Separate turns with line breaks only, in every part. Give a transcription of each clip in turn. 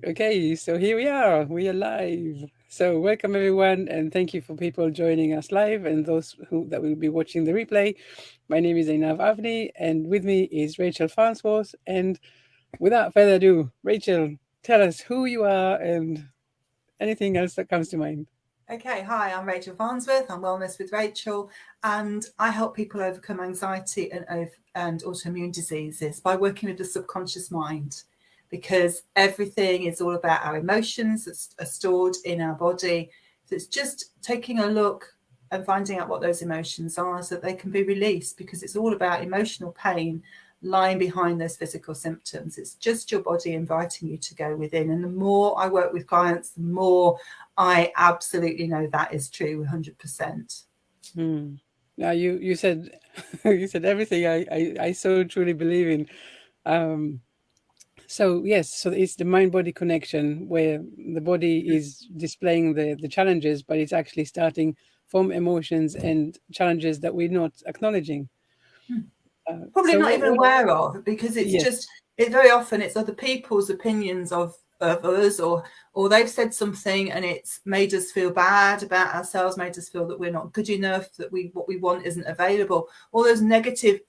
Okay, so here we are live. So welcome everyone, and thank you for people joining us live and those who that will be watching the replay. My name is Einav Avni, and with me is Rachel Farnsworth. And without further ado, Rachel, tell us who you are and anything else that comes to mind.
Okay, hi, I'm Rachel Farnsworth. I'm Wellness with Rachel, and I help people overcome anxiety and autoimmune diseases by working with the subconscious mind, because everything is all about our emotions that are stored in our body. So it's just taking a look and finding out what those emotions are so that they can be released, because it's all about emotional pain lying behind those physical symptoms. It's just your body inviting you to go within. And the more I work with clients, the more I absolutely know that is true 100%.
Hmm. Now you said you said everything I so truly believe in. Um, So yes, so it's the mind-body connection where the body is displaying the challenges, but it's actually starting from emotions and challenges that we're not acknowledging.
Probably
So
not even
what?
aware of, because it's
Yes,
just it very often it's other people's opinions of us, or they've said something and it's made us feel bad about ourselves, made us feel that we're not good enough, that we what we want isn't available. All those negative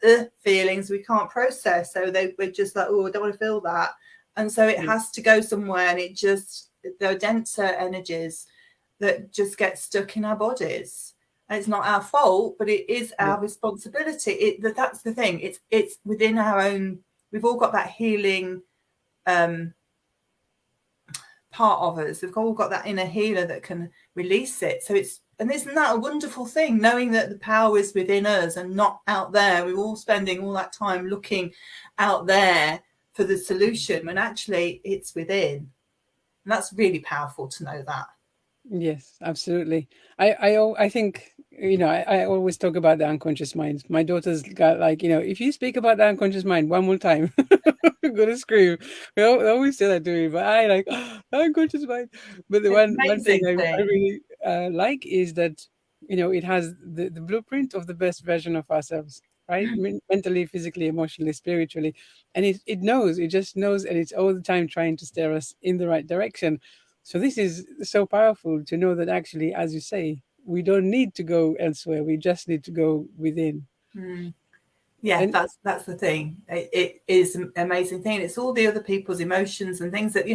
feelings we can't process, so we're just like, oh, I don't want to feel that, and so it
yeah,
has to go somewhere, and it just there are denser energies that just get stuck in our bodies. And it's not our fault, but it is
yeah,
our responsibility. That's the thing. It's within our own. We've all got that healing um, part of us. We've all got that inner healer that can release it. So it's and isn't that a wonderful thing, knowing that the power is within us and not out there? We're all spending all that time looking out there for the solution when actually it's within. And that's really powerful to know that.
yes, absolutely. I think I always talk about the unconscious mind. My daughter's got like if you speak about the unconscious mind one more time, I'm gonna scream. They always say that to me, but I like the unconscious mind. But the one thing
Amazing
I
thing.
really like is that it has the blueprint of the best version of ourselves, right? Mentally, physically, emotionally, spiritually, and it knows. It just knows, and it's all the time trying to steer us in the right direction. So this is so powerful to know that actually, as you say, we don't need to go elsewhere. We just need to go within.
Mm. Yeah,
And
that's the thing. It is an amazing thing. It's all the other people's emotions and things that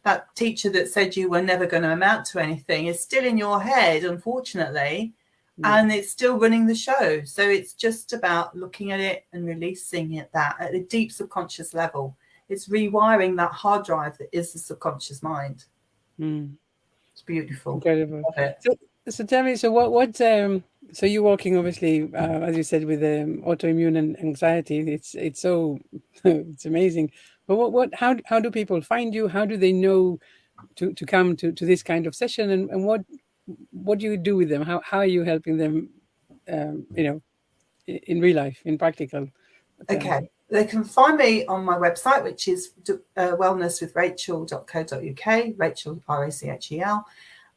that teacher that said you were never going to amount to anything is still in your head, unfortunately,
yeah,
and it's still running the show. So it's just about looking at it and releasing it that at a deep subconscious level. It's rewiring that hard drive that is the subconscious mind.
mm,
It's beautiful.
incredible.
Love it.
So tell me, so what so you're working obviously, as you said, with autoimmune and anxiety. It's so it's amazing. But how do people find you? How do they know to come to this kind of session? And what do you do with them? How are you helping them? In real life, in practical terms.
Okay. They can find me on my website, which is wellnesswithrachel.co.uk, Rachel, Rachel.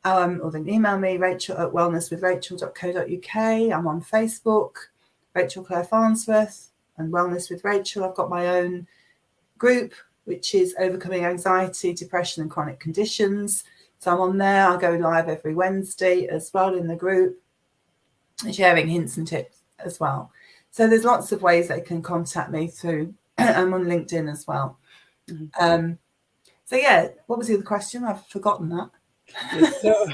Or they can email me, Rachel at wellnesswithrachel.co.uk. I'm on Facebook, Rachel Claire Farnsworth, and Wellness with Rachel. I've got my own group, which is Overcoming Anxiety, Depression, and Chronic Conditions. So I'm on there. I go live every Wednesday as well in the group, sharing hints and tips as well. So there's lots of ways they can contact me through. I'm on LinkedIn as well.
Mhm.
So yeah, what was the other question? I've forgotten that.
Yes. So,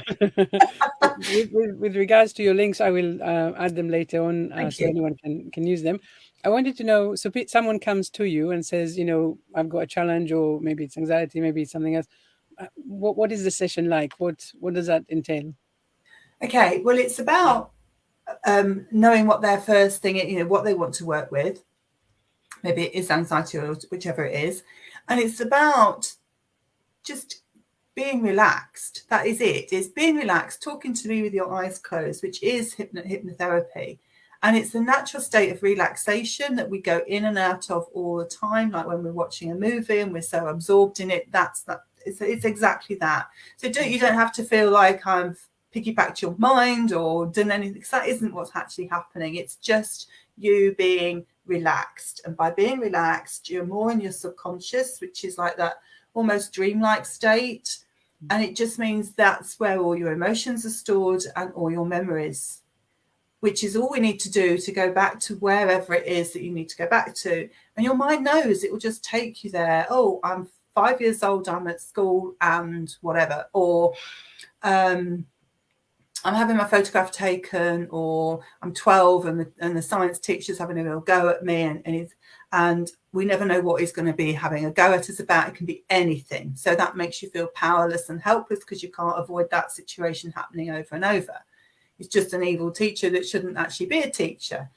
with regards to your links, I will add them later on
Thank
so
you.
anyone can use them. I wanted to know. So, someone comes to you and says, I've got a challenge, or maybe it's anxiety, maybe it's something else. What is the session like? What does that entail?
Okay, well, it's about knowing what their first thing, what they want to work with. Maybe it is anxiety or whichever it is, and it's about just being relaxed. That is it. It's being relaxed, talking to me with your eyes closed, which is hypnotherapy. And it's the natural state of relaxation that we go in and out of all the time, like when we're watching a movie and we're so absorbed in it. That's that. It's exactly that. So you don't have to feel like I've piggybacked your mind or done anything, because that isn't what's actually happening. It's just you being relaxed. And by being relaxed, you're more in your subconscious, which is like that almost dreamlike state. And it just means that's where all your emotions are stored and all your memories, which is all we need to do to go back to wherever it is that you need to go back to. And your mind knows, it will just take you there. Oh, I'm 5 years old, I'm at school and whatever. Or I'm having my photograph taken, or I'm 12 and the science teacher's having a real go at me, and we never know what he's going to be having a go at us about. It can be anything. So that makes you feel powerless and helpless because you can't avoid that situation happening over and over. He's just an evil teacher that shouldn't actually be a teacher.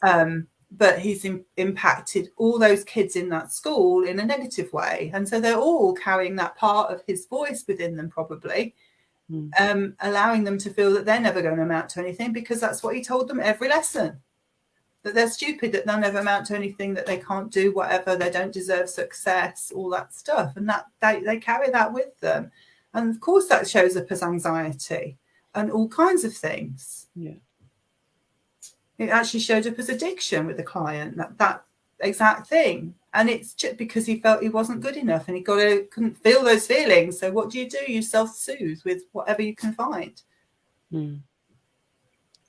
But he's impacted all those kids in that school in a negative way. And so they're all carrying that part of his voice within them, probably. Allowing them to feel that they're never going to amount to anything because that's what he told them every lesson, that they're stupid, that they'll never amount to anything, that they can't do whatever, they don't deserve success, all that stuff. And that they carry that with them. And of course that shows up as anxiety and all kinds of things.
Yeah.
It actually showed up as addiction with the client, that exact thing. And it's just because he felt he wasn't good enough and he couldn't feel those feelings. So what do? You self-soothe with whatever you can find.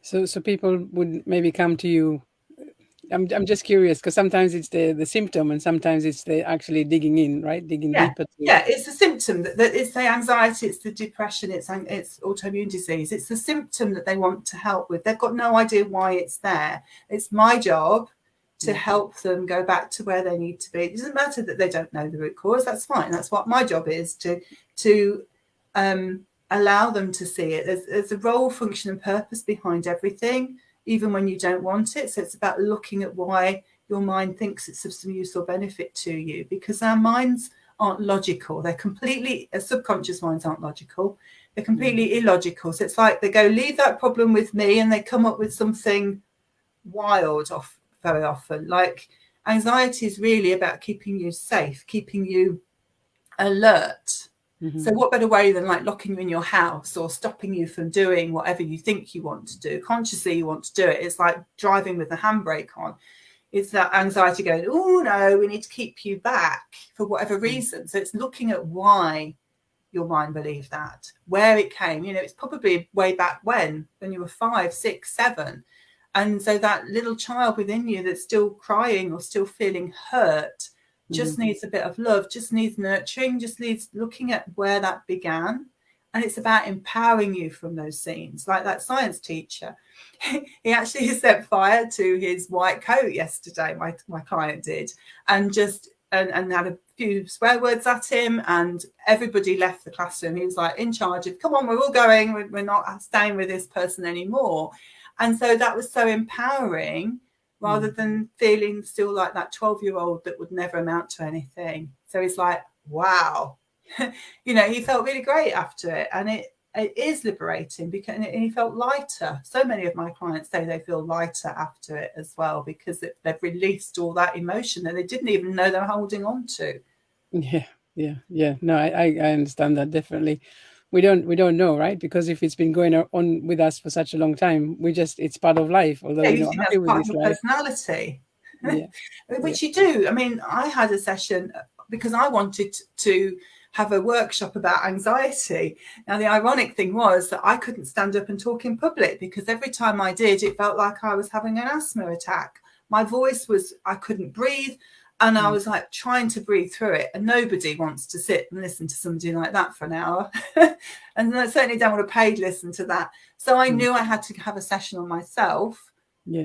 So people would maybe come to you. I'm just curious because sometimes it's the symptom and sometimes it's the actually digging in, right? Digging deeper.
Yeah, it's the symptom that it's the anxiety, it's the depression, it's autoimmune disease. It's the symptom that they want to help with. They've got no idea why it's there. It's my job to help them go back to where they need to be. It doesn't matter that they don't know the root cause. That's fine. That's what my job is, to allow them to see it. There's a role, function, and purpose behind everything, even when you don't want it. So it's about looking at why your mind thinks it's of some use or benefit to you, because our minds aren't logical. They're completely, subconscious minds aren't logical. They're completely illogical. So it's like they go, leave that problem with me, and they come up with something wild very often. Like anxiety is really about keeping you safe, keeping you alert. So what better way than like locking you in your house or stopping you from doing whatever you think you want to do? Consciously you want to do it. It's like driving with the handbrake on. It's that anxiety going, oh no, we need to keep you back for whatever reason. So it's looking at why your mind believed that, where it came. It's probably way back when you were 5, 6, 7. And so that little child within you that's still crying or still feeling hurt just needs a bit of love, just needs nurturing, just needs looking at where that began. And it's about empowering you from those scenes. Like that science teacher, he actually set fire to his white coat yesterday, my client did, and had a few swear words at him, and everybody left the classroom. He was like in charge of, come on, we're all going, we're not staying with this person anymore. And so that was so empowering, rather than feeling still like that 12-year-old that would never amount to anything. So he's like, wow. He felt really great after it. And it is liberating, because and he felt lighter. So many of my clients say they feel lighter after it as well, because they've released all that emotion that they didn't even know they're holding on to.
Yeah. No, I understand that definitely. We don't know, right? Because if it's been going on with us for such a long time, it's part of life. Although
You
we're not
think
happy
that's
with
part of
this
your
life.
personality.
Yeah.
Which you do. I mean, I had a session because I wanted to have a workshop about anxiety. Now, the ironic thing was that I couldn't stand up and talk in public, because every time I did, it felt like I was having an asthma attack. My voice I couldn't breathe. And I was like trying to breathe through it. And nobody wants to sit and listen to somebody like that for an hour. And I certainly don't want to paid listen to that. So I knew I had to have a session on myself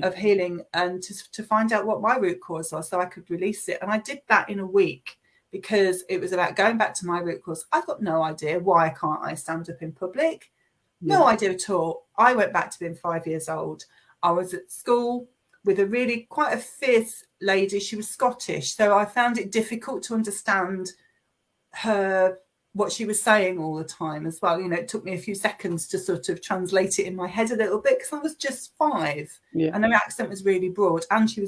of healing, and to find out what my root cause was, so I could release it. And I did that in a week, because it was about going back to my root cause. I've got no idea why can't I stand up in public. No idea at all. I went back to being 5 years old. I was at school with a really quite a fierce lady. She was Scottish, so I found it difficult to understand what she was saying all the time as well. It took me a few seconds to sort of translate it in my head a little bit, because I was just 5, and her accent was really broad, and she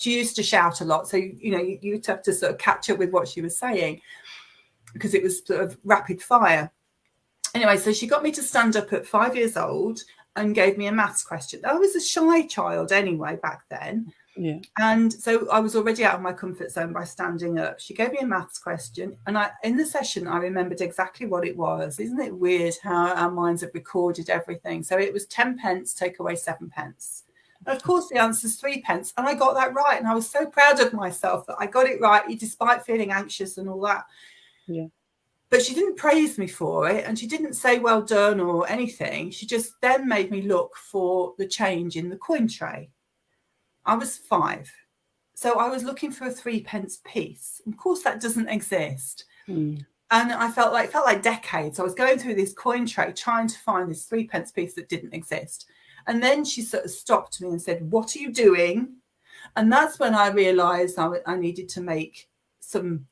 used to shout a lot, so you'd have to sort of catch up with what she was saying, because it was sort of rapid fire. Anyway, so she got me to stand up at 5 years old and gave me a maths question. I was a shy child anyway back then.
Yeah.
And so I was already out of my comfort zone by standing up. She gave me a maths question, and in the session I remembered exactly what it was. Isn't it weird how our minds have recorded everything? So it was 10 pence, take away 7 pence. And of course the answer is 3 pence, and I got that right, and I was so proud of myself that I got it right, despite feeling anxious and all that.
Yeah.
But she didn't praise me for it, and she didn't say well done or anything. She just then made me look for the change in the coin tray. I was 5. So I was looking for a 3 pence piece. Of course, that doesn't exist.
Mm.
And I felt like decades. I was going through this coin tray trying to find this 3 pence piece that didn't exist. And then she sort of stopped me and said, "What are you doing?" And that's when I realised I needed to make some,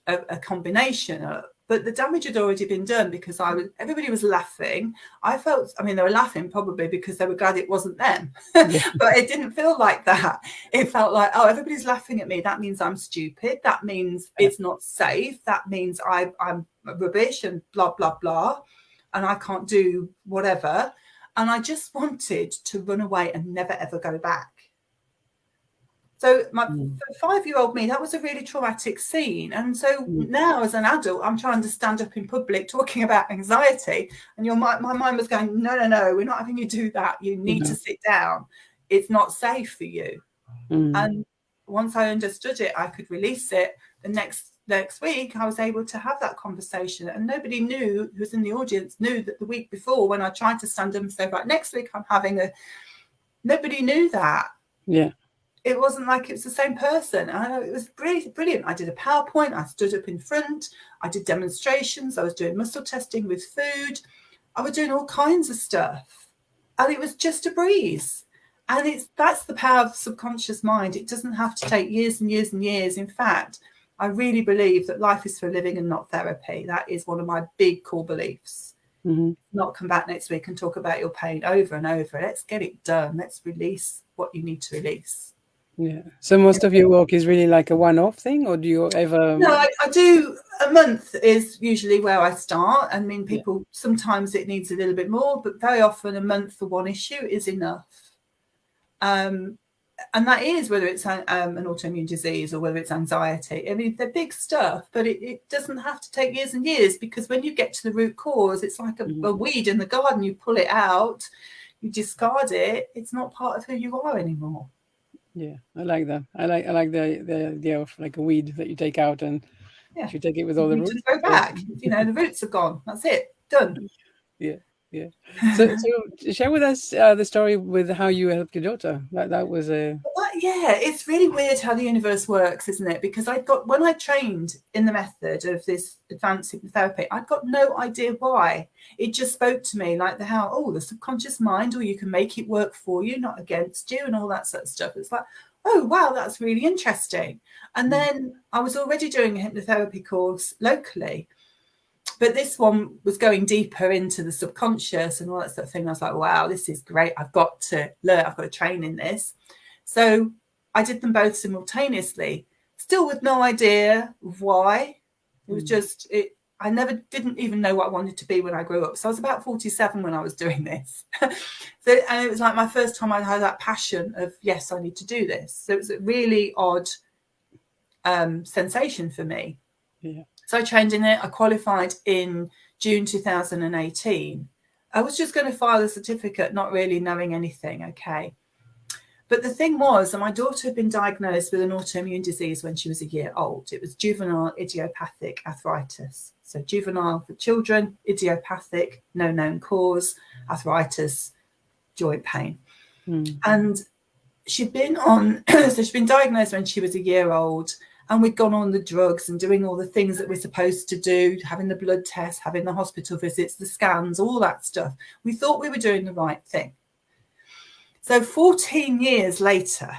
a combination. But the damage had already been done because everybody was laughing. They were laughing probably because they were glad it wasn't them.
Yeah.
But it didn't feel like that. It felt like, oh, everybody's laughing at me. That means I'm stupid. That means it's not safe. That means I'm rubbish and blah, blah, blah. And I can't do whatever. And I just wanted to run away and never, ever go back. So for 5-year-old me, that was a really traumatic scene. And so now as an adult, I'm trying to stand up in public talking about anxiety. And my mind was going, no, we're not having you do that. You need to sit down. It's not safe for you. And once I understood it, I could release it. The next week, I was able to have that conversation. And nobody who was in the audience knew that the week before, when I tried to stand up and say, right, next week I'm having nobody knew that.
Yeah.
It wasn't like it was the same person. It was brilliant. I did a PowerPoint. I stood up in front. I did demonstrations. I was doing muscle testing with food. I was doing all kinds of stuff. And it was just a breeze. And that's the power of subconscious mind. It doesn't have to take years and years and years. In fact, I really believe that life is for living and not therapy. That is one of my big core beliefs. Not come back next week and talk about your pain over and over. Let's get it done. Let's release what you need to release.
Yeah. So most of your work is really like a one-off thing, or do you ever?
No, I do. A month is usually where I start. I mean, people, sometimes it needs a little bit more, but very often a month for one issue is enough. And that is whether it's an autoimmune disease or whether it's anxiety. I mean, they're big stuff, but it doesn't have to take years and years, because when you get to the root cause, it's like a weed in the garden. You pull it out, you discard it. It's not part of who you are anymore.
Yeah, I like that. I like the idea of like a weed that you take out, and if you take it with all the
You
roots,
just go back. The roots are gone. That's it. Done.
Yeah, yeah. So share with us the story with how you helped your daughter. That was a
It's really weird how the universe works, isn't it? Because when I trained in the method of this advanced hypnotherapy, I'd got no idea why. It just spoke to me like the subconscious mind, or you can make it work for you, not against you, and all that sort of stuff. It's like, oh, wow, that's really interesting. And then I was already doing a hypnotherapy course locally, but this one was going deeper into the subconscious and all that sort of thing. I was like, wow, this is great. I've got to learn. I've got to train in this. So I did them both simultaneously, still with no idea why. It was just it. I didn't even know what I wanted to be when I grew up. So I was about 47 when I was doing this. And it was like my first time I had that passion of, yes, I need to do this. So it was a really odd sensation for me.
Yeah.
So I trained in it. I qualified in June 2018. I was just going to file a certificate, not really knowing anything. Okay. But the thing was that my daughter had been diagnosed with an autoimmune disease when she was a year old. It was juvenile idiopathic arthritis. So juvenile for children, idiopathic, no known cause, arthritis, joint pain. And she'd been diagnosed when she was a year old. And we'd gone on the drugs and doing all the things that we're supposed to do, having the blood tests, having the hospital visits, the scans, all that stuff. We thought we were doing the right thing. So 14 years later,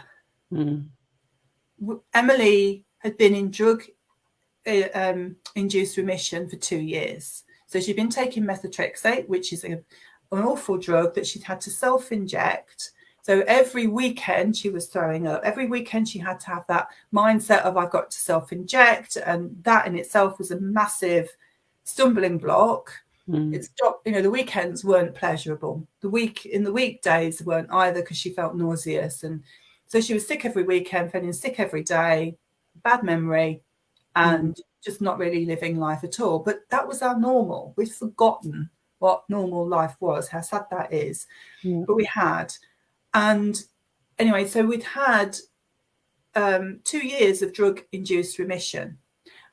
Emily had been in drug-induced remission for 2 years. So she'd been taking methotrexate, which is an awful drug that she'd had to self-inject. So every weekend she was throwing up. Every weekend she had to have that mindset of, I've got to self-inject. And that in itself was a massive stumbling block. It stopped, the weekends weren't pleasurable. In the weekdays weren't either, because she felt nauseous. And So she was sick every weekend, feeling sick every day, bad memory,
Mm.
and just not really living life at all. But that was our normal. We'd forgotten what normal life was, how sad that is.
Yeah.
But we had. And anyway, so we'd had 2 years of drug-induced remission.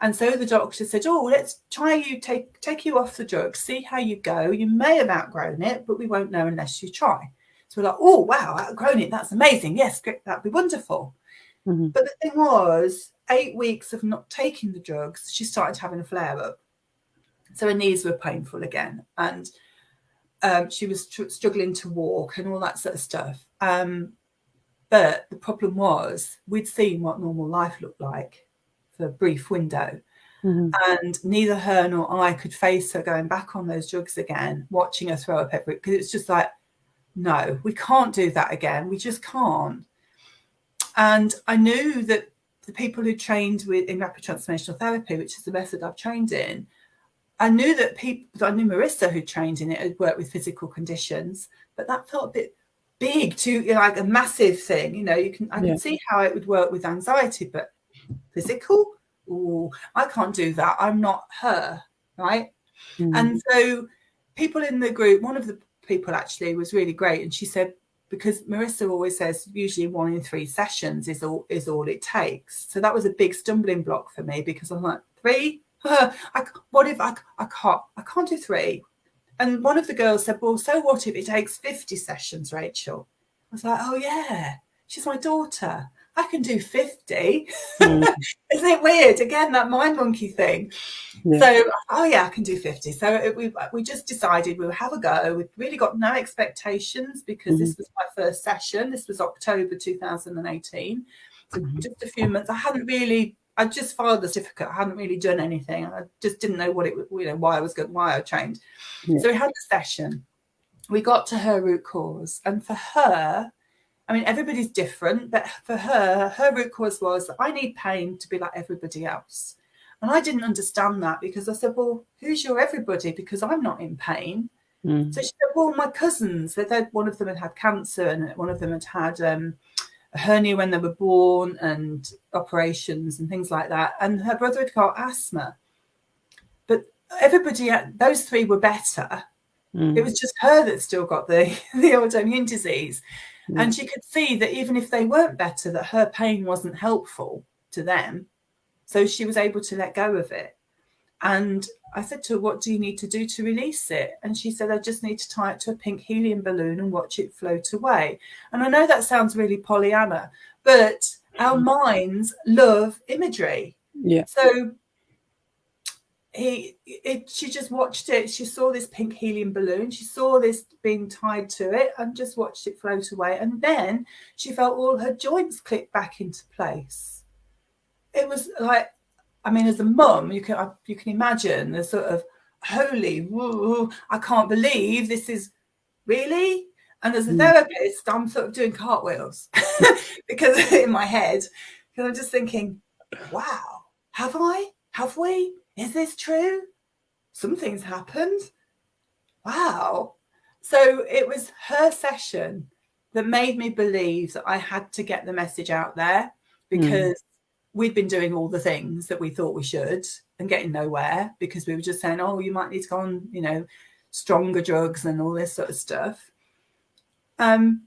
And so the doctor said, oh, let's try you, take you off the drugs, see how you go. You may have outgrown it, but we won't know unless you try. So we're like, oh, wow, outgrown it. That's amazing. Yes, great, that'd be wonderful.
Mm-hmm.
But the thing was, 8 weeks of not taking the drugs, she started having a flare-up. So her knees were painful again. And she was struggling to walk and all that sort of stuff. But the problem was we'd seen what normal life looked like for a brief window.
Mm-hmm.
And neither her nor I could face her going back on those drugs again, watching her throw up every, because it's just like, no, we can't do that again. We just can't. And I knew that the people who trained in rapid transformational therapy, which is the method I've trained in, I knew that I knew Marissa, who trained in it, had worked with physical conditions, but that felt a bit big, too, like a massive thing. I can see how it would work with anxiety, but physical, oh, I can't do that. I'm not her, right?
Mm-hmm.
And so people in the group, one of the people actually was really great, and she said, because Marissa always says usually 1 in 3 sessions is all it takes. So that was a big stumbling block for me, because I'm like, 3? What if I can't do 3? And one of the girls said, well, so what if it takes 50 sessions, Rachel? I was like, oh yeah, she's my daughter. I can do 50. Mm. Isn't it weird? Again, that mind monkey thing. Yeah. So, oh yeah, I can do 50. So we just decided we would have a go. We'd really got no expectations, because this was my first session. This was October 2018. So just a few months. I just filed the certificate. I hadn't really done anything. I just didn't know what it, why I trained. Yeah. So we had the session. We got to her root cause, and for her, I mean, everybody's different, but for her root cause was, I need pain to be like everybody else. And I didn't understand that, because I said, well, who's your everybody? Because I'm not in pain. So she said, well, my cousins, one of them had cancer, and one of them had a hernia when they were born, and operations and things like that. And her brother had got asthma. But everybody, those 3 were better. It was just her that still got the autoimmune disease. And she could see that even if they weren't better, that her pain wasn't helpful to them. So she was able to let go of it. And I said to her, what do you need to do to release it? And she said, I just need to tie it to a pink helium balloon and watch it float away. And I know that sounds really Pollyanna, but our minds love imagery. Yeah. So she just watched it. She saw this pink helium balloon. She saw this being tied to it and just watched it float away. And then she felt all her joints click back into place. It was like, I mean, as a mum, you can imagine the sort of holy, woo, I can't believe this is really. And as a therapist, I'm sort of doing cartwheels because in my head, because I'm just thinking, wow, have we? Is this true? Something's happened. Wow. So it was her session that made me believe that I had to get the message out there, because we'd been doing all the things that we thought we should and getting nowhere, because we were just saying, oh, you might need to go on, stronger drugs and all this sort of stuff. When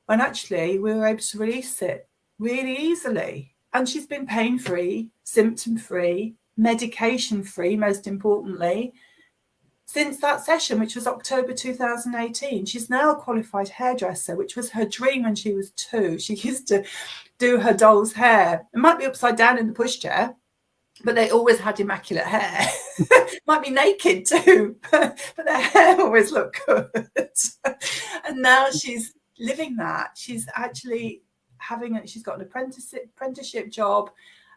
actually we were able to release it really easily. And she's been pain-free, symptom-free, medication-free, most importantly, since that session, which was October 2018. She's now a qualified hairdresser, which was her dream when she was 2. She used to do her doll's hair. It might be upside down in the pushchair, but they always had immaculate hair. Might be naked too, but their hair always looked good. And now she's living that. She's actually she's got an apprenticeship job,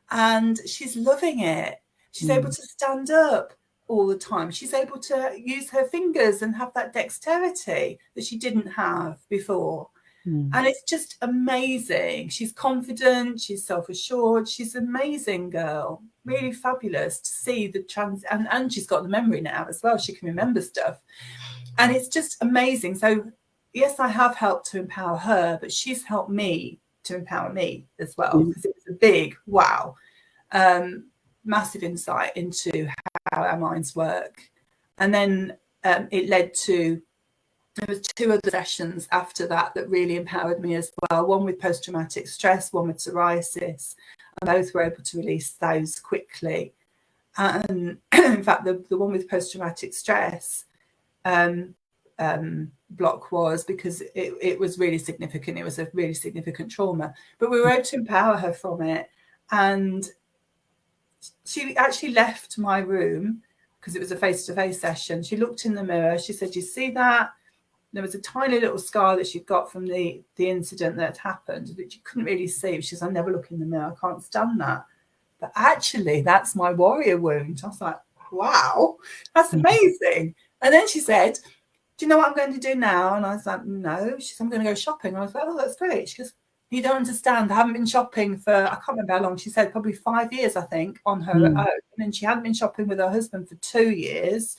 and she's loving it. She's able to stand up all the time. She's able to use her fingers and have that dexterity that she didn't have before. And it's just amazing. She's confident, she's self-assured, she's an amazing girl, really fabulous to see the and she's got the memory now as well. She can remember stuff. And it's just amazing. So yes, I have helped to empower her, but she's helped me to empower me as well,
Mm.
because it was a big wow, um, massive insight into how our minds work. And then it led to, there was two other sessions after that that really empowered me as well. One with post-traumatic stress, one with psoriasis. And both were able to release those quickly. And in fact, the one with post-traumatic stress um, block was because it was really significant. It was a really significant trauma. But we were able to empower her from it. And she actually left my room because it was a face-to-face session. She looked in the mirror. She said, "You see that?" There was a tiny little scar that she'd got from the incident that had happened, that you couldn't really see. She says, "I never look in the mirror. I can't stand that. But actually, that's my warrior wound." I was like, wow, that's amazing. And then she said, "Do you know what I'm going to do now?" And I was like, "No." She said, "I'm going to go shopping." And I was like, "Oh, that's great." She goes, "You don't understand. I haven't been shopping for," I can't remember how long. She said probably 5 years, I think, on her
Mm.
own. And she hadn't been shopping with her husband for 2 years.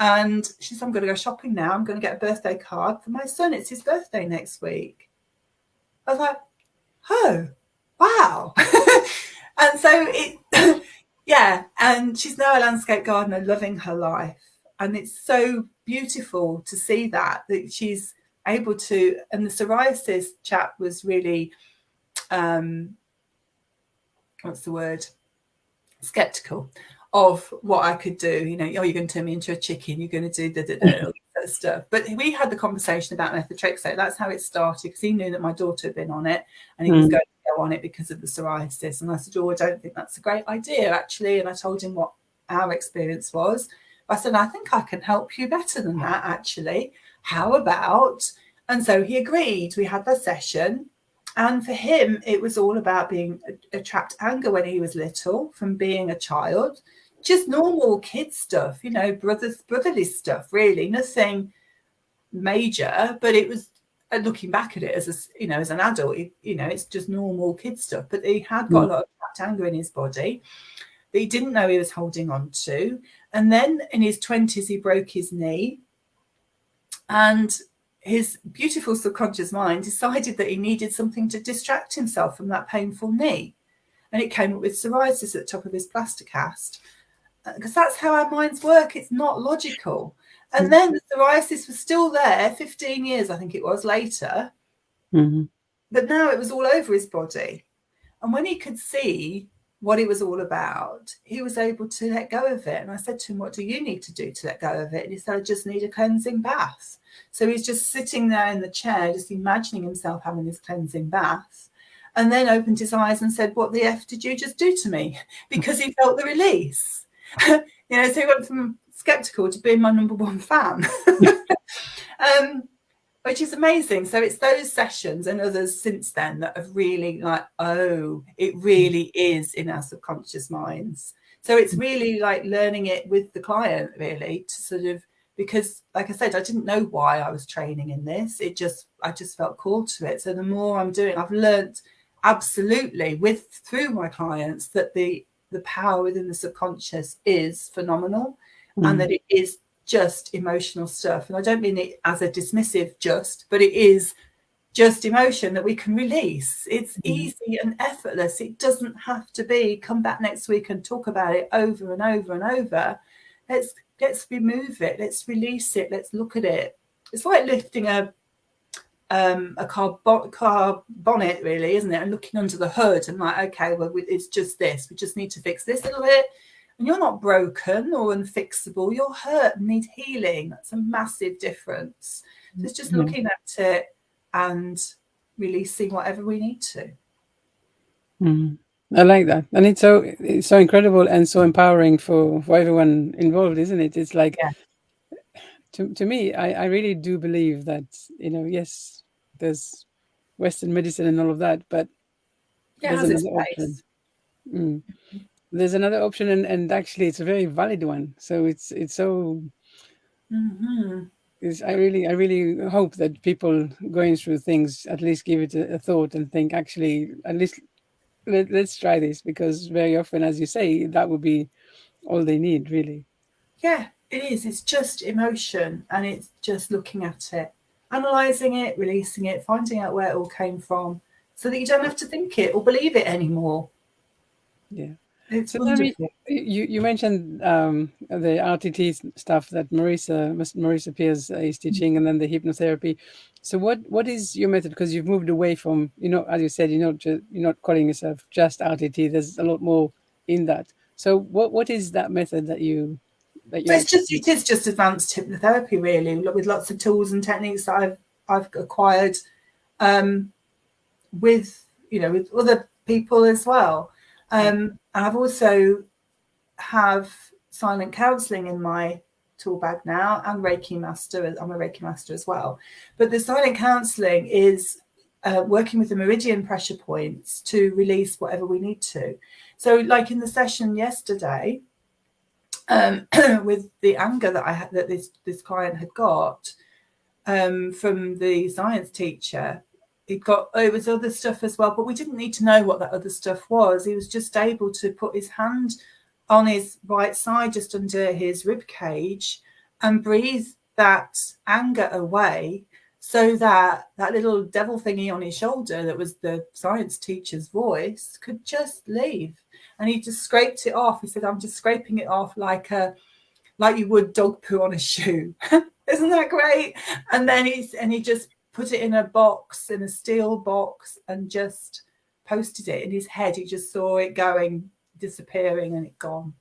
And she said, "I'm going to go shopping now. I'm going to get a birthday card for my son. It's his birthday next week." I was like, "Oh, wow." And so it, yeah. And she's now a landscape gardener loving her life. And it's so beautiful to see that she's able to, and the psoriasis chat was really, what's the word? Skeptical of what I could do. You know, "Oh, you're going to turn me into a chicken. You're going to do all that stuff." But we had the conversation about methotrexate. That's how it started, because he knew that my daughter had been on it and he was
Mm.
going to go on it because of the psoriasis. And I said, "Oh, I don't think that's a great idea, actually." And I told him what our experience was. I said, "I think I can help you better than that, actually. How about?" And so he agreed. We had that session. And for him, it was all about being a trapped anger when he was little, from being a child, just normal kid stuff, you know, brotherly stuff, really, nothing major. But it was, looking back at it as a, you know, as an adult, you know, it's just normal kid stuff. But he had got
Mm.
a lot of trapped anger in his body that he didn't know he was holding on to. And then in his 20s, he broke his knee, and his beautiful subconscious mind decided that he needed something to distract himself from that painful knee. And it came up with psoriasis at the top of his plaster cast, because that's how our minds work. It's not logical. And then the psoriasis was still there 15 years, I think it was, later.
Mm.
But now it was all over his body. And when he could see what it was all about, he was able to let go of it. And I said to him, "What do you need to do to let go of it?" And he said, "I just need a cleansing bath." So he's just sitting there in the chair, just imagining himself having this cleansing bath, and then opened his eyes and said, "What the F did you just do to me?" Because he felt the release. You know, so he went from skeptical to being my number one fan. Which is amazing. So it's those sessions and others since then that have really, like, oh, it really is in our subconscious minds. So it's really like learning it with the client, really, to sort of, because like I said, I didn't know why I was training in this. I just felt called to it. So the more I'm doing, I've learned absolutely through my clients that the power within the subconscious is phenomenal, and
Mm.
that it is just emotional stuff. And I don't mean it as a dismissive just, but it is just emotion that we can release. It's
Mm.
easy and effortless. It doesn't have to be come back next week and talk about it over and over and over. Let's remove it. Let's release it. Let's look at it. It's like lifting a car bonnet, really, isn't it? And looking under the hood and like, okay, well, it's just this. We just need to fix this little bit. And you're not broken or unfixable. You're hurt and need healing. That's a massive difference. So it's just
Yeah.
looking at it and releasing whatever we need to.
Mm. I like that, and it's so incredible and so empowering for everyone involved, isn't it? It's like,
Yeah,
to me, I really do believe that, yes, there's Western medicine and all of that, but
yeah, it
there's
has its
another option.
place.
Mm. There's another option, and actually, it's a very valid one. So it's so.
Mm-hmm.
I really hope that people going through things at least give it a thought and think, actually, at least let's try this, because very often, as you say, that would be all they need, really.
Yeah, it is. It's just emotion, and it's just looking at it, analysing it, releasing it, finding out where it all came from, so that you don't have to think it or believe it anymore.
Yeah.
It's
So tell me,
wonderful.
you mentioned the RTT stuff that Marisa Peers is teaching, and then the hypnotherapy. So what is your method? Because you've moved away from, as you said, you're not calling yourself just RTT. There's a lot more in that. So what is that method that you actually?
It is just advanced hypnotherapy, really, with lots of tools and techniques that I've acquired um, with with other people as well. And I've also have silent counselling in my tool bag now, and Reiki master. I'm a Reiki master as well. But the silent counselling is working with the meridian pressure points to release whatever we need to. So, like in the session yesterday, with the anger that this client had got from the science teacher, it was other stuff as well, but we didn't need to know what that other stuff was. He was just able to put his hand on his right side, just under his rib cage, and breathe that anger away, so that that little devil thingy on his shoulder that was the science teacher's voice could just leave. And he just scraped it off. He said, "I'm just scraping it off like you would dog poo on a shoe." Isn't that great? And then he just put it in a box, in a steel box, and just posted it in his head. He just saw it going, disappearing, and it gone.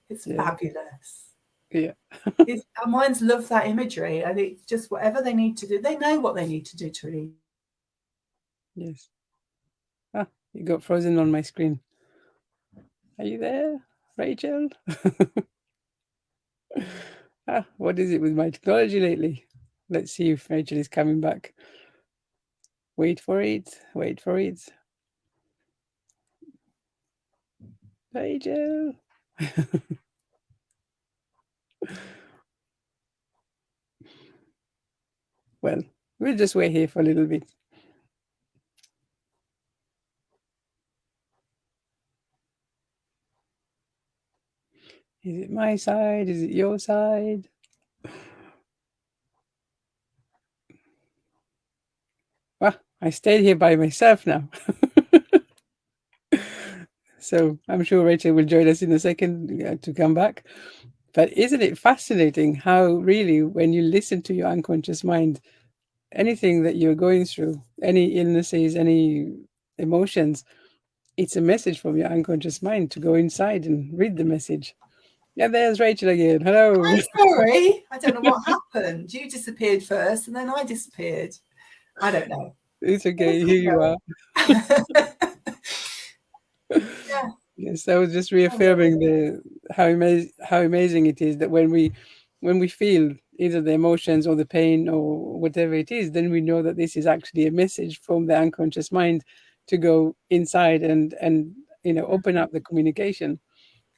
It's
Yeah,
fabulous.
yeah,
Our minds love that imagery, and it's just whatever they need to do. They know what they need to do to release.
yes. Ah, you got frozen on my screen. Are you there, Rachel? What is it with my technology lately? Let's see if Rachel is coming back. Wait for it. Wait for it. Rachel. Well, we'll just wait here for a little bit. Is it my side? Is it your side? Well, I stayed here by myself now. So I'm sure Rachel will join us in a second to come back. But isn't it fascinating how really, when you listen to your unconscious mind, anything that you're going through, any illnesses, any emotions, it's a message from your unconscious mind to go inside and read the message. Yeah, there's Rachel again. Hello.
I'm sorry. I don't know what happened. You disappeared first, and then I disappeared. I don't know.
It's okay. Here you are.
Yeah.
Yes, I was just reaffirming the how amazing it is that when we feel either the emotions or the pain or whatever it is, then we know that this is actually a message from the unconscious mind to go inside and open up the communication.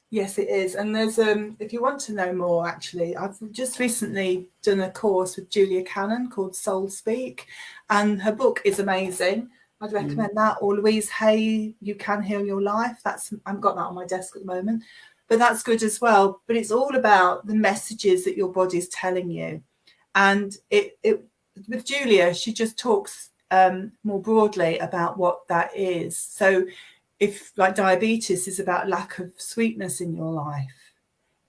Yes, it is. And there's if you want to know more, actually, I've just recently done a course with Julia Cannon called Soul Speak, and her book is amazing. I'd recommend that. Or Louise Hay, You Can Heal Your Life. I've got that on my desk at the moment, but that's good as well. But it's all about the messages that your body's telling you, and it with Julia, she just talks more broadly about what that is. So if like diabetes is about lack of sweetness in your life,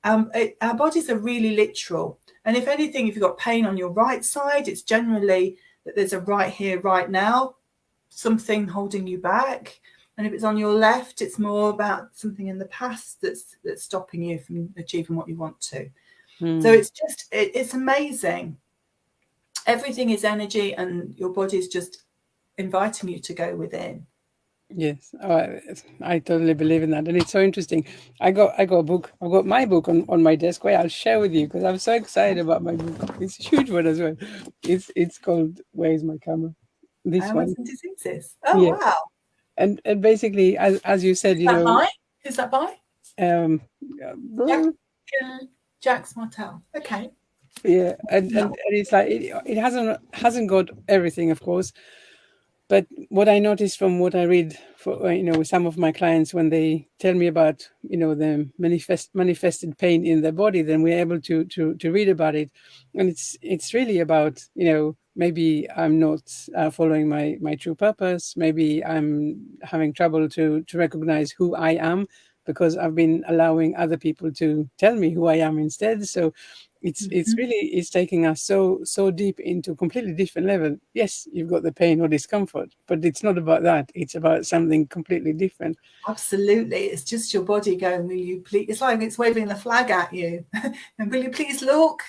our bodies are really literal. And if anything, if you've got pain on your right side, it's generally that there's a right here, right now, something holding you back. And if it's on your left, it's more about something in the past that's stopping you from achieving what you want to. So it's amazing. Everything is energy, and your body is just inviting you to go within.
Yes, I totally believe in that, and it's so interesting. I got a book. I've got my book on my desk where I'll share with you because I'm so excited about my book. It's a huge one as well. It's called Where is my camera? This
Ailments
one.
and diseases. Oh
Yeah,
wow!
and basically, as you said,
Who's that by? Who's that by?
um,
Jack
uh,
Jacques Martel. Okay.
yeah, and
No.
it's like it hasn't got everything, of course. But what I noticed from what I read for with some of my clients when they tell me about the manifested pain in their body, then we're able to read about it, and it's really about maybe I'm not following my true purpose. Maybe I'm having trouble to recognize who I am because I've been allowing other people to tell me who I am instead. So it's
Mhm.
really it's taking us so deep into a completely different level. Yes, you've got the pain or discomfort, but it's not about that. It's about something completely different.
Absolutely. It's just your body going, will you please? It's like it's waving the flag at you. And will you please look?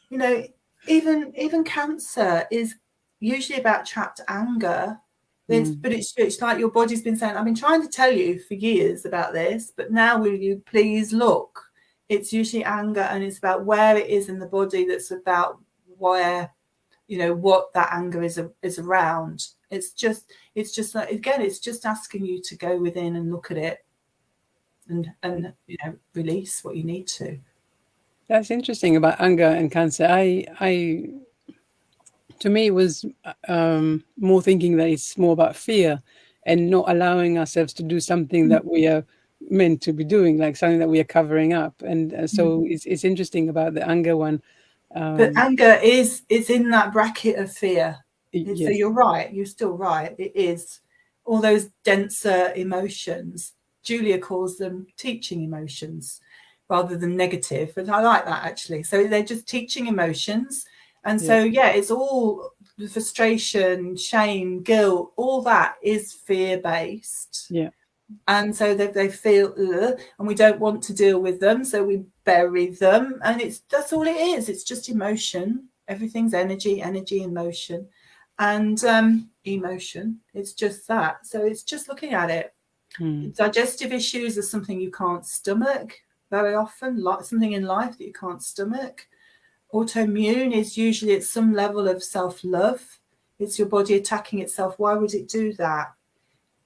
You know, even cancer is usually about trapped anger.
Mm,
But it's like your body's been saying, I've been trying to tell you for years about this, but now will you please look? It's usually anger, and it's about where it is in the body that's about where, what that anger is around. It's just like, again, it's just asking you to go within and look at it, and release what you need to.
that's interesting about anger and cancer. I to me it was more thinking that it's more about fear and not allowing ourselves to do something that we are meant to be doing, like something that we are covering up. And so it's interesting about the anger one.
But
um
anger is in that bracket of fear. So
yes.
you're right. You're still right. It is all those denser emotions. Julia calls them teaching emotions rather than negative. And I like that actually. So they're just teaching emotions. And
Yeah.
so, yeah, it's all the frustration, shame, guilt, all that is fear based.
Yeah.
And so they feel and we don't want to deal with them, so we bury them, and that's all it is. It's just emotion. Everything's energy, energy, emotion, and emotion. It's just that. So it's just looking at it.
Mm,
Digestive issues are something you can't stomach very often, like something in life that you can't stomach. Autoimmune is usually at some level of self-love. It's your body attacking itself. Why would it do that?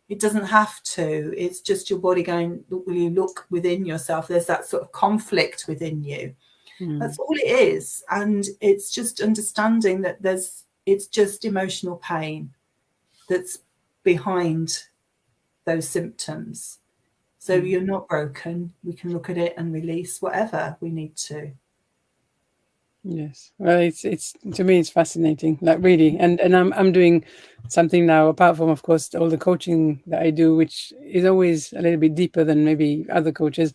It doesn't have to. It's just your body going, will you look within yourself? There's that sort of conflict within you.
mm,
That's all it is. And it's just understanding that it's just emotional pain that's behind those symptoms. So
mm.
you're not broken. We can look at it and release whatever we need to.
Yes. Well, it's to me it's fascinating, like really. And I'm doing something now apart from, of course, all the coaching that I do, which is always a little bit deeper than maybe other coaches,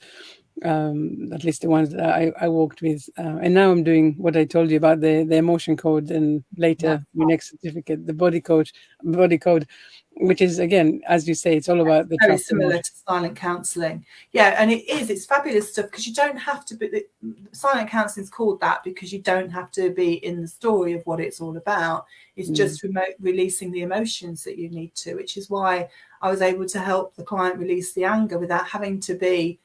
at least the ones that I worked with. And now I'm doing what I told you about the emotion code, and
Yeah.
later my next certificate, the body code, which is again, as you say, it's all about the
Very
trapped
similar
emotion.
to silent counselling. Yeah, and it's fabulous stuff because you don't have to be, silent counselling is called that because you don't have to be in the story of what it's all about. It's
Mm,
just releasing the emotions that you need to, which is why I was able to help the client release the anger without having to be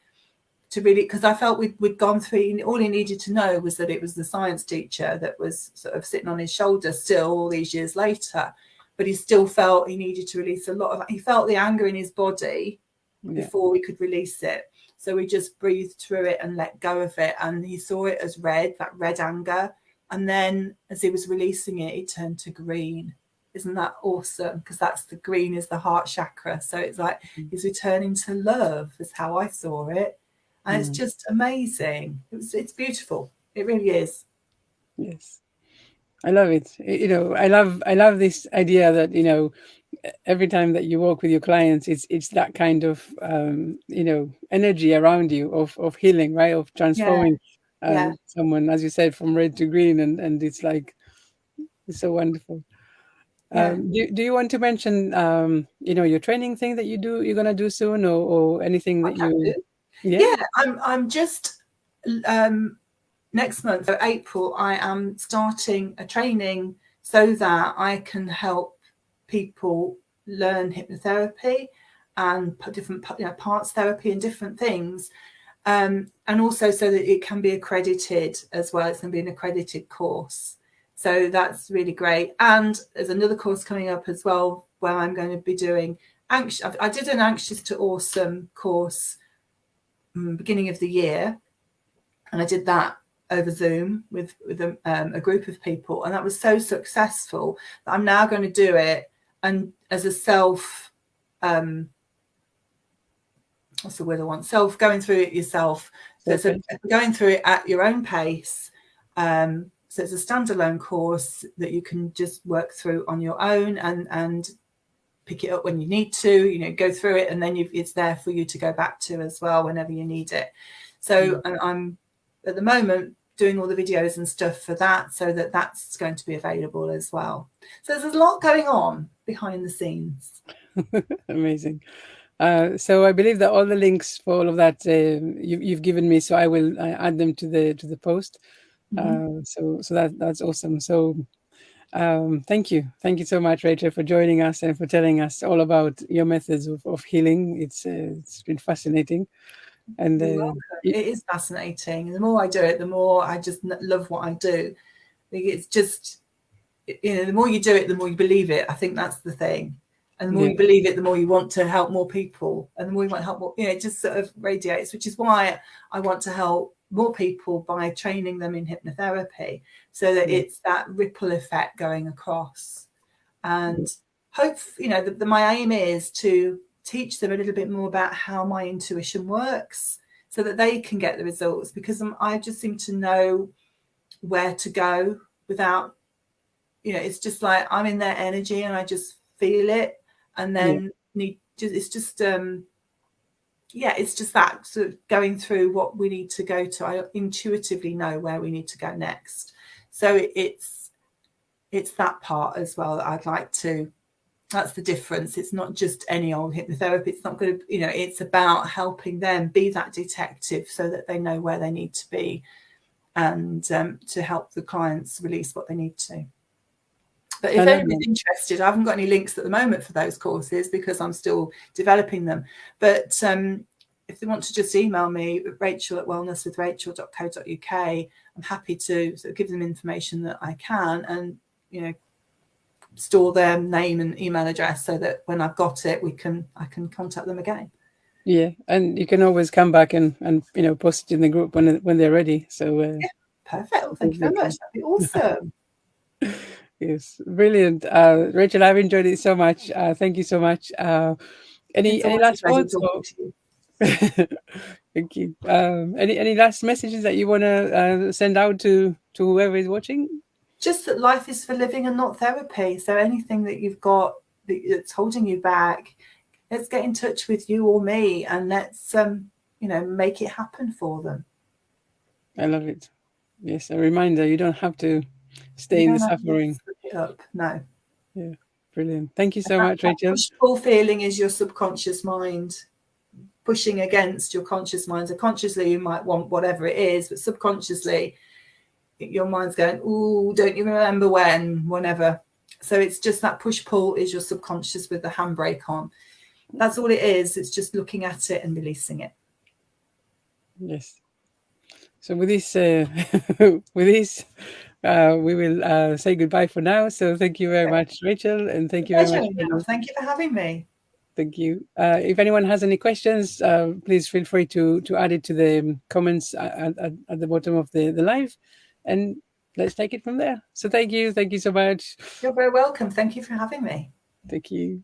to really, because I felt we'd gone through, all he needed to know was that it was the science teacher that was sort of sitting on his shoulder still all these years later, but he still felt he needed to release a lot of, he felt the anger in his body
yeah.
before we could release it. So we just breathed through it and let go of it. And he saw it as red, that red anger. And then as he was releasing it, it turned to green. Isn't that awesome? Because that's the green is the heart chakra. So it's like
Mm,
he's returning to love, is how I saw it. And it's
mm,
just amazing. It's beautiful. It really is.
yes. I love it. I love this idea that every time that you work with your clients, it's that kind of energy around you of healing, right? Of
Yeah,
transforming
yeah,
someone, as you said, from red to green, and it's like it's so wonderful.
yeah.
Do you want to mention your training thing that you're gonna do soon, or anything
I
that
can
you?
do.
Yeah.
Yeah, I'm just um next month, so April, I am starting a training so that I can help people learn hypnotherapy and put different parts therapy and different things, and also so that it can be accredited as well. It's going to be an accredited course, so that's really great. And there's another course coming up as well where I'm going to be doing anxious. I did an anxious to awesome course beginning of the year, and I did that over Zoom with a group of people, and that was so successful that I'm now going to do it and as a self what's the word I want, going through it yourself. So
So
it's going through it at your own pace, So it's a standalone course that you can just work through on your own and pick it up when you need to, go through it, and then it's there for you to go back to as well whenever you need it. So I'm at the moment doing all the videos and stuff for that, so that's going to be available as well. So there's a lot going on behind the scenes.
Amazing. So I believe that all the links for all of that you've given me, so I will add them to the post. So that's awesome. So thank you so much, Rachel, for joining us and for telling us all about your methods of healing. It's been fascinating, and
You're welcome. It is fascinating. The more I do it, the more I just love what I do. It's just, the more you do it, the more you believe it. I think that's the thing. And the more you believe it, the more you want to help more people. And the more you want to help more, it just sort of radiates, which is why I want to help more people by training them in hypnotherapy, so that it's that ripple effect going across. And hope, my aim is to teach them a little bit more about how my intuition works, so that they can get the results, because I just seem to know where to go without, it's just like I'm in their energy and I just feel it, and then it's just that sort of going through what we need to go to. I intuitively know where we need to go next. So it's that part as well that I'd like to, that's the difference. It's not just any old hypnotherapy. It's not going to, it's about helping them be that detective, so that they know where they need to be, and to help the clients release what they need to. But if anybody's interested, I haven't got any links at the moment for those courses because I'm still developing them. But if they want to just email me, rachel@wellnesswithrachel.co.uk, I'm happy to sort of give them information that I can, and store their name and email address, so that when I've got it, I can contact them again.
Yeah, and you can always come back and post it in the group when they're ready. So
perfect. Well, thank you very much. That'd be awesome.
Yes, brilliant, Rachel. I've enjoyed it so much. Thank you so much. Any last words? Thank you. Any last messages that you want to send out to whoever is watching?
Just that life is for living and not therapy. So anything that you've got that's holding you back, let's get in touch with you or me, and let's make it happen for them.
I love it. Yes, a reminder, you don't have to stay in the suffering.
It up. No.
Yeah, brilliant. Thank you so much, Rachel.
Push-pull feeling is your subconscious mind pushing against your conscious mind. So consciously you might want whatever it is, but subconsciously your mind's going, "Ooh, don't you remember when, whenever." So it's just that push-pull is your subconscious with the handbrake on. That's all it is. It's just looking at it and releasing it.
Yes. So with this, we will say goodbye for now. So thank you very much, Rachel, and thank you very much.
Thank you for having me.
Thank you. If anyone has any questions, please feel free to add it to the comments at the bottom of the live, and let's take it from there. So thank you so much.
You're very welcome. Thank you for having me.
Thank you.